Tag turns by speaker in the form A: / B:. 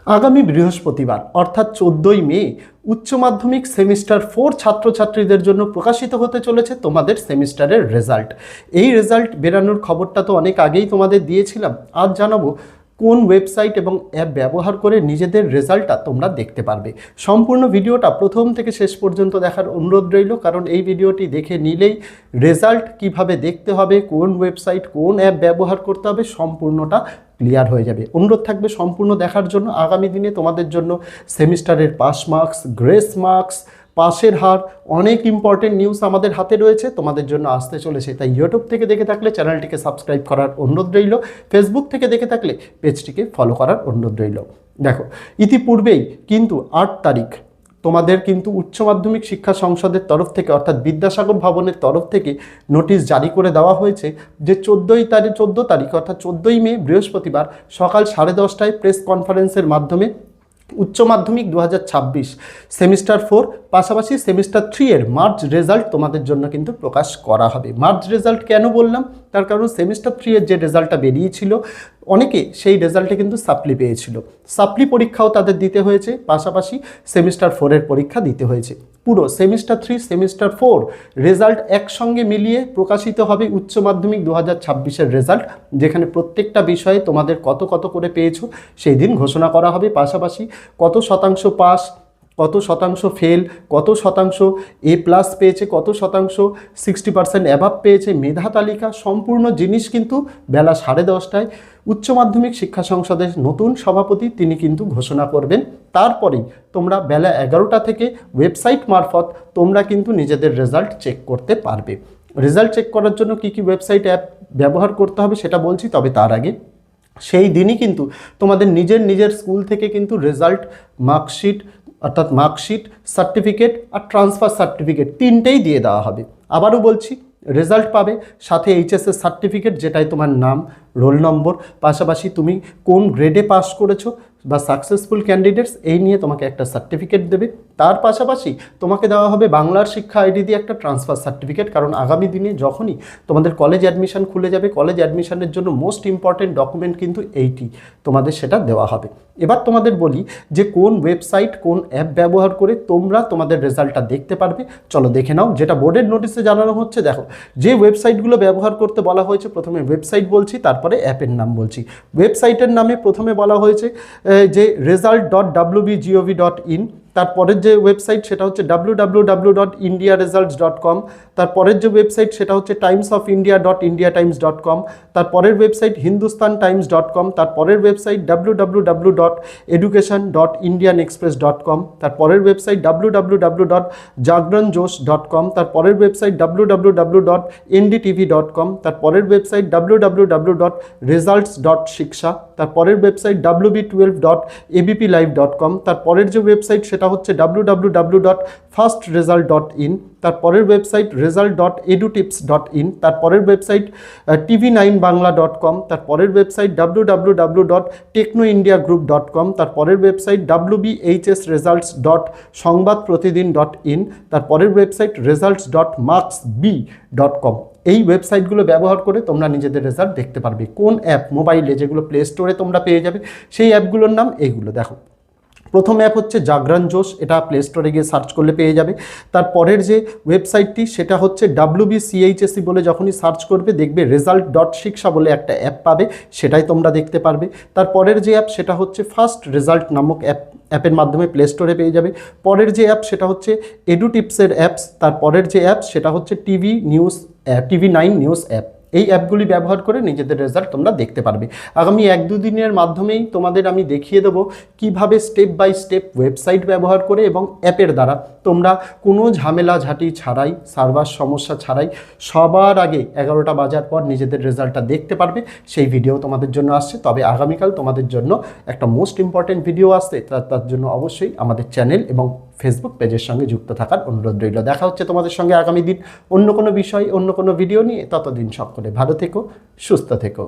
A: আগামী বৃহস্পতিবার অর্থাৎ 14ই মে উচ্চ মাধ্যমিক সেমিস্টার 4 ছাত্রছাত্রীদের জন্য প্রকাশিত হতে চলেছে তোমাদের সেমিস্টারের রেজাল্ট। এই রেজাল্ট বেরানোর খবরটা তো অনেক আগেই তোমাদের দিয়েছিলাম। আজ জানাবো কোন ওয়েবসাইট এবং অ্যাপ ব্যবহার করে নিজেদের রেজাল্টটা তোমরা দেখতে পারবে। সম্পূর্ণ ভিডিওটা প্রথম থেকে শেষ পর্যন্ত দেখার অনুরোধ রইল, কারণ এই ভিডিওটি দেখে নিলেই রেজাল্ট কিভাবে দেখতে হবে, কোন ওয়েবসাইট কোন অ্যাপ ব্যবহার করতে হবে সম্পূর্ণটা ক্লিয়ার হয়ে যাবে। অনুরোধ থাকবে সম্পূর্ণ দেখার জন্য। আগামী দিনে তোমাদের জন্য সেমিস্টারের পাস মার্কস, গ্রেস মার্কস, পাশের হার, অনেক ইম্পর্টেন্ট নিউজ আমাদের হাতে রয়েছে, তোমাদের জন্য আসতে চলেছে। তাই ইউটিউব থেকে দেখে থাকলে চ্যানেলটিকে সাবস্ক্রাইব করার অনুরোধ রইল, ফেসবুক থেকে দেখে থাকলে পেজটিকে ফলো করার অনুরোধ রইল। দেখো, ইতিপূর্বেই কিন্তু 8 তারিখ তোমাদের কিন্তু উচ্চ মাধ্যমিক শিক্ষা সংসদের তরফ থেকে অর্থাৎ বিদ্যাসাগর ভবনের তরফ থেকে নোটিশ জারি করে দেওয়া হয়েছে যে 14 তারিখ অর্থাৎ 14ই মে বৃহস্পতিবার সকাল 10:30টায় প্রেস কনফারেন্সের মাধ্যমে উচ্চ মাধ্যমিক 2026 সেমিস্টার 4 পাশাপাশি সেমিস্টার 3 এর মার্চ রেজাল্ট তোমাদের জন্য কিন্তু প্রকাশ করা হবে। মার্চ রেজাল্ট কেন বললাম, তার কারণ সেমিস্টার 3 এর যে রেজাল্টটা বেরিয়েছিল অনেকে সেই রেজাল্টে কিন্তু সাপ্লি পেয়েছিল, সাপ্লি পরীক্ষাও তাদের দিতে হয়েছে, পাশাপাশি সেমিস্টার 4 এর পরীক্ষা দিতে হয়েছে। পুরো সেমিস্টার 3 সেমিস্টার 4 রেজাল্ট একসঙ্গে মিলিয়ে প্রকাশিত হবে উচ্চ মাধ্যমিক 2026 এর রেজাল্ট, যেখানে প্রত্যেকটা বিষয়ে তোমাদের কত কত করে পেয়েছো সেই দিন ঘোষণা করা হবে। পাশাপাশি কত শতাংশ পাস, কত শতাংশ ফেল, কত শতাংশ A+ পেয়েছে, কত শতাংশ 60% অ্যাভাব পেয়েছে, মেধা তালিকা সম্পূর্ণ জিনিস কিন্তু বেলা 10:30টায় উচ্চ মাধ্যমিক শিক্ষা সংসদের নতুন সভাপতি তিনি কিন্তু ঘোষণা করবেন। তারপরেই তোমরা বেলা 11টা থেকে ওয়েবসাইট মারফত তোমরা কিন্তু নিজেদের রেজাল্ট চেক করতে পারবে। রেজাল্ট চেক করার জন্য কী কী ওয়েবসাইট অ্যাপ ব্যবহার করতে হবে সেটা বলছি, তবে তার আগে সেই দিনই কিন্তু তোমাদের নিজের স্কুল থেকে কিন্তু রেজাল্ট, মার্কশিট অর্থাৎ মার্কশিট, সার্টিফিকেট আর ট্রান্সফার সার্টিফিকেট তিনটেই দিয়ে দেওয়া হবে। আবারও বলছি, রেজাল্ট পাবে, সাথে এইচএসের সার্টিফিকেট যেটাই তোমার নাম, রোল নম্বর, পাশাপাশি তুমি কোন গ্রেডে পাস করেছো বা সাকসেসফুল ক্যান্ডিডেটস এই নিয়ে তোমাকে একটা সার্টিফিকেট দেবে। তার পাশাপাশি তোমাকে দেওয়া হবে বাংলার শিক্ষা আইডি দিয়ে একটা ট্রান্সফার সার্টিফিকেট, কারণ আগামী দিনে যখনই তোমাদের কলেজ অ্যাডমিশন খুলে যাবে, কলেজ অ্যাডমিশনের জন্য মোস্ট ইম্পর্টেন্ট ডকুমেন্ট কিন্তু এইটি, তোমাদের সেটা দেওয়া হবে। এবার তোমাদের বলি যে কোন ওয়েবসাইট কোন অ্যাপ ব্যবহার করে তোমরা তোমাদের রেজাল্টটা দেখতে পারবে। চলো দেখে নাও, যেটা বোর্ডের নোটিশে জানানো হচ্ছে। দেখো, যে ওয়েবসাইটগুলো ব্যবহার করতে বলা হয়েছে, প্রথমে ওয়েবসাইট বলছি, তারপরে অ্যাপের নাম বলছি। ওয়েবসাইটের নামে প্রথমে বলা হয়েছে যে result.wbgov.in, তারপরের যে ওয়েবসাইট সেটা হচ্ছে www.indiaresults.com, তারপরের যে ওয়েবসাইট সেটা হচ্ছে timesofIndia.indiatimes.com, তারপরের ওয়েবসাইট hindustantimes.com, তারপরের ওয়েবসাইট www.education.indianexpress.com, তারপরের ওয়েবসাইট www.jagranjosh.com, তারপরের ওয়েবসাইট www.ndtv.com, তারপরের ওয়েবসাইট www.results.shiksha, তারপরের ওয়েবসাইট wb12.abplive.com, তারপরের যে ওয়েবসাইট সেটা হচ্ছে www.firstresult.in, তারপরের ওয়েবসাইট result.edutips.in, তারপরের ওয়েবসাইট tv9bangla.com, তারপরের ওয়েবসাইট www.technoindiagroup.com, তারপরের ওয়েবসাইট wbhsresults.সংবাদপ্রতিদিন.in, তারপরের ওয়েবসাইট results.marksb.com। এই ওয়েবসাইটগুলো ব্যবহার করে তোমরা নিজেদের রেজাল্ট দেখতে পারবে। কোন অ্যাপ, মোবাইলে যেগুলো প্লে স্টোরে তোমরা পেয়ে যাবে সেই অ্যাপগুলোর নাম এইগুলো। দেখো, প্রথম অ্যাপ হচ্ছে জাগরণ জোশ, এটা প্লে স্টোরে গিয়ে সার্চ করলে পেয়ে যাবে। তারপরের যে ওয়েবসাইটটি সেটা হচ্ছে WBCHSE বলে যখনই সার্চ করবে দেখবে result.shiksha বলে একটা অ্যাপ পাবে, সেটাই তোমরা দেখতে পারবে। তারপরের যে অ্যাপ সেটা হচ্ছে ফার্স্ট রেজাল্ট নামক অ্যাপের মাধ্যমে প্লে স্টোরে পেয়ে যাবে। পরের যে অ্যাপ সেটা হচ্ছে এডুটিপসের অ্যাপস, তারপরের যে অ্যাপ সেটা হচ্ছে TV9 নিউজ অ্যাপ। এই অ্যাপগুলি ব্যবহার করে নিজেদের রেজাল্ট তোমরা দেখতে পারবে। আগামী 1-2 দিনের মাধ্যমেই তোমাদের আমি দেখিয়ে দেবো কিভাবে স্টেপ বাই স্টেপ ওয়েবসাইট ব্যবহার করে এবং অ্যাপের দ্বারা তোমরা কোনো ঝামেলা ঝাঁটি ছাড়াই, সার্ভার সমস্যা ছাড়াই সবার আগে 11টা বাজার পর নিজেদের রেজাল্টটা দেখতে পারবে। সেই ভিডিও তোমাদের জন্য আসছে, তবে আগামীকাল তোমাদের জন্য একটা মোস্ট ইম্পর্টেন্ট ভিডিও আসছে। তার জন্য অবশ্যই আমাদের চ্যানেল এবং ফেসবুক পেজের সঙ্গে যুক্ত থাকার অনুরোধ রইল। দেখা হচ্ছে তোমাদের সঙ্গে আগামী দিন অন্য কোনো বিষয়, অন্য কোনো ভিডিও নিয়ে। ততদিন সকলে ভালো থেকো, সুস্থ থেকো।